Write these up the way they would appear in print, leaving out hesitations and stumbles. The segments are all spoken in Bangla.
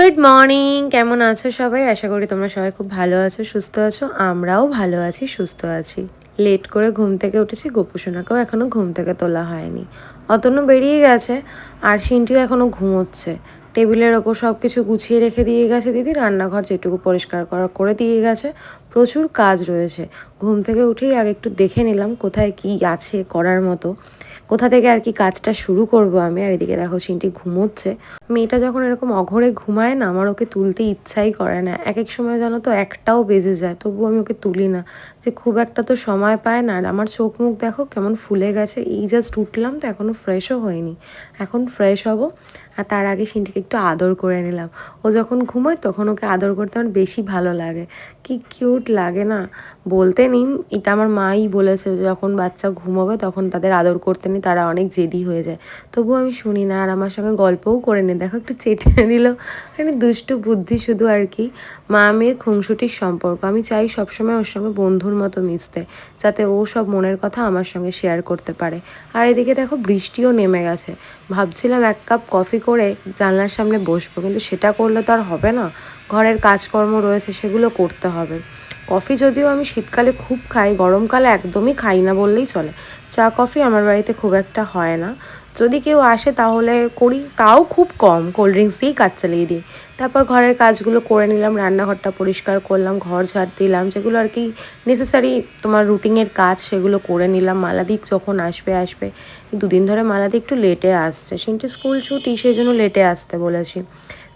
গুড মর্নিং, কেমন আছো সবাই? আশা করি তোমরা সবাই খুব ভালো আছো, সুস্থ আছো। আমরাও ভালো আছি, সুস্থ আছি। লেট করে ঘুম থেকে উঠেছি, গোপুসোনাকেও এখনও ঘুম থেকে তোলা হয়নি। অতনু বেরিয়ে গেছে আর সিন্টিও এখনও ঘুমোচ্ছে। টেবিলের ওপর সব কিছু গুছিয়ে রেখে দিয়ে গেছে দিদি, রান্নাঘর যেটুকু পরিষ্কার করে দিয়ে গেছে। প্রচুর কাজ রয়েছে। ঘুম থেকে উঠেই আগে একটু দেখে নিলাম কোথায় কি আছে করার মতো, কোথা থেকে আর কি কাজটা শুরু করব আমি। আর এদিকে দেখো সিন্টি ঘুমোচ্ছে। মেয়েটা যখন এরকম অঘরে ঘুমায় না, আমার ওকে তুলতে ইচ্ছাই করে না। এক এক সময় জানো তো 1টাও বেজে যায়, তবুও আমি ওকে তুলি না, যে খুব একটা তো সময় পায় না। আর আমার চোখ মুখ দেখো কেমন ফুলে গেছে, এই জাস্ট উঠলাম তো, এখনও ফ্রেশও হয়নি। এখন ফ্রেশ হব, আর তার আগে সিন্টিকে একটু আদর করে নিলাম। ও যখন ঘুমায় তখন ওকে আদর করতে আমার বেশি ভালো লাগে। কি কিউট লাগে না, বলতে নিন। এটা আমার মাই বলেছে, যখন বাচ্চা ঘুমোবে তখন তাদের আদর করতে নেই, তারা অনেক জেদি হয়ে যায়। তবুও আমি শুনি না, আর আমার সঙ্গে গল্পও করে নি। দেখো একটু চেটে দিল, মানে দুষ্টু বুদ্ধি শুধু আর কি। মা মেয়ের খুনসুটির সম্পর্ক, আমি চাই সবসময় ওর সঙ্গে বন্ধুর মতো মিশতে, যাতে ও সব মনের কথা আমার সঙ্গে শেয়ার করতে পারে। আর এদিকে দেখো বৃষ্টিও নেমে গেছে। ভাবছিলাম 1 কাপ কফি করে জানলার সামনে বসবো, কিন্তু সেটা করলে তো আর হবে না। ঘরের কাজকর্ম রয়েছে, সেগুলো করতে হবে। কফি যদিও আমি শীতকালে খুব খাই, গরমকালে একদমই খাই না বললেই চলে। চা কফি আমার বাড়িতে খুব একটা হয় না। যদি কেউ আসে তাহলে করি, তাও খুব কম। কোল্ড ড্রিঙ্কস দিয়েই কাজ চালিয়ে দিই। তারপর ঘরের কাজগুলো করে নিলাম, রান্নাঘরটা পরিষ্কার করলাম, ঘর ঝাড় দিলাম, যেগুলো আর কি নেসেসারি তোমার রুটিনের কাজ, সেগুলো করে নিলাম। মালাদি যখন আসবে 2 দিন ধরে মালাদি একটু লেটে আসছে। সিন্টি স্কুল ছুটি, সেই জন্য লেটে আসতে বলেছি।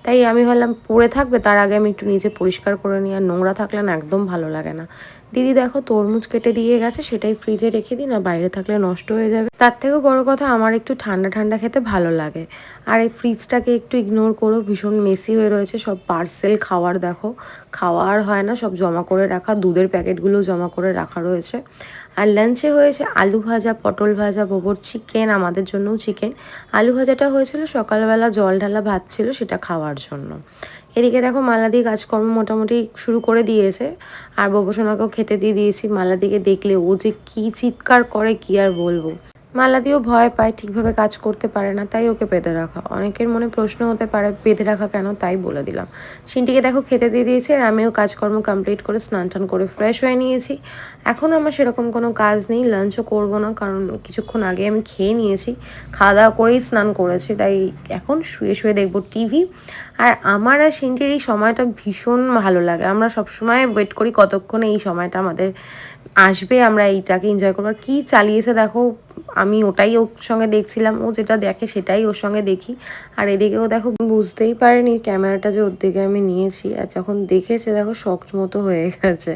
তাই আমি ভাবলাম পড়ে থাকবে, তার আগে আমি একটু নিজে পরিষ্কার করে নিই। আর নোংরা থাকলে না একদম ভালো লাগে না। দিদি দেখো তরমুজ কেটে দিয়ে গেছে, সেটাই ফ্রিজে রেখে দিই, না বাইরে থাকলে নষ্ট হয়ে যাবে। তার থেকেও বড় কথা, আমার একটু ঠান্ডা ঠান্ডা খেতে ভালো লাগে। আর এই ফ্রিজটাকে একটু ইগনোর করো, ভীষণ মেসি হয়ে রয়েছে। সব পার্সেল খাওয়ার দেখো, খাওয়ার হয় না, সব জমা করে রাখা, দুধের প্যাকেটগুলো জমা করে রাখা রয়েছে। আর লাঞ্চে হয়েছে আলু ভাজা, পটল ভাজা, গোবর চিকেন, আমাদের জন্যও চিকেন। আলু ভাজাটা হয়েছিল সকালবেলা, জল ঢালা ভাত ছিল, সেটা খাওয়ার জন্য। এদিকে দেখো মালাদি কাজকর্ম মোটামুটি শুরু করে দিয়েছে, আর বাবুসোনাকেও খেতে দিয়ে দিয়েছি। মালাদিকে দেখলে ও যে কি চিৎকার করে কি আর বলবো। মালাদিও ভয় পায়, ঠিকভাবে কাজ করতে পারে না, তাই ওকে বেঁধে রাখা। অনেকের মনে প্রশ্ন হতে পারে বেঁধে রাখা কেন, তাই বলে দিলাম। সিন্টিকে দেখো খেতে দিয়ে দিয়েছি, আর আমিও কাজকর্ম কমপ্লিট করে স্নান টান করে ফ্রেশ হয়ে নিয়েছি। এখন আমার সেরকম কোনো কাজ নেই, লাঞ্চও করবো না, কারণ কিছুক্ষণ আগে আমি খেয়ে নিয়েছি। খাওয়া দাওয়া করেই স্নান করেছি, তাই এখন শুয়ে শুয়ে দেখবো টিভি। আর আমার আর সিন্টির এই সময়টা ভীষণ ভালো লাগে। আমরা সবসময় ওয়েট করি কতক্ষণে এই সময়টা আমাদের আসবে, আমরা এইটাকে এনজয় করবো। আর কী চালিয়েছে দেখো, আমি ওটাই ওর সঙ্গে দেখছিলাম, ও যেটা দেখে সেটাই ওর সঙ্গে দেখি। আর এদিকেও দেখো বুঝতেই পারেনি ক্যামেরাটা যে ওর দিকে আমি নিয়েছি, আর যখন দেখেছে দেখো শখ মতো হয়ে গেছে।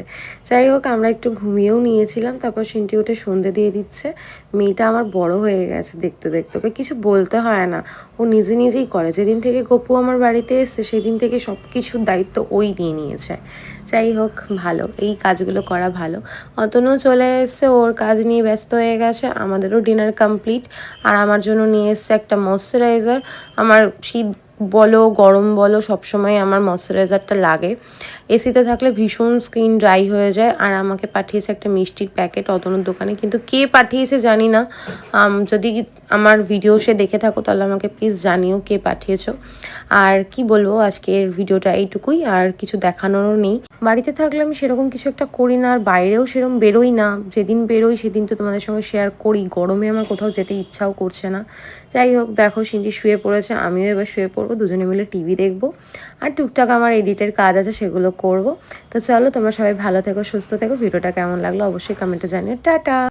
যাই হোক, আমরা একটু ঘুমিয়েও নিয়েছিলাম। তারপর সিন্টি উঠে সন্ধে দিয়ে দিচ্ছে। মেয়েটা আমার বড় হয়ে গেছে দেখতে দেখতে, ওকে কিছু বলতে হয় না, ও নিজে নিজেই করে। যেদিন থেকে গপু আমার বাড়িতে এসছে সেদিন থেকে সব কিছুর দায়িত্ব ওই নিয়ে নিয়েছে। যাই হোক, ভালো, এই কাজগুলো করা ভালো। অতনু চলে এসছে, ওর কাজ নিয়ে ব্যস্ত হয়ে গেছে। আমাদেরও ডিনার কমপ্লিট। আর আমার জন্য নিয়ে এসছে একটা ময়শ্চারাইজার। আমার শীত বলো গরম বলো, সবসময় আমার ময়শ্চারাইজারটা লাগে। এসিতে থাকলে ভীষণ স্কিন ড্রাই হয়ে যায়। আর আমাকে পাঠিয়েছে একটা মিষ্টির প্যাকেট অতনুর দোকানে, কিন্তু কে পাঠিয়েছে জানি না। যদি আমার ভিডিও সে দেখে থাকো তাহলে আমাকে প্লিজ জানিও কে পাঠিয়েছো। আর কি বলবো, আজকের ভিডিওটা এইটুকুই, আর কিছু দেখানোরও নেই। বাড়িতে থাকলে আমি সেরকম কিছু একটা করি না, আর বাইরেও সেরকম বেরোই না। যেদিন বেরোই সেদিন তো তোমাদের সঙ্গে শেয়ার করি। গরমে আমার কোথাও যেতে ইচ্ছাও করছে না। যাই হোক, দেখো সিন্টি শুয়ে পড়েছে, আমিও এবার শুয়ে পড়বো, দুজনে মিলে টিভি দেখবো। আর টুকটাক আমার এডিটের কাজ আছে, সেগুলো করব। তো চলো, তোমরা সবাই ভালো থেকো, সুস্থ থেকো। ভিডিওটা কেমন লাগলো অবশ্যই কমেন্টে জানিও। টাটা।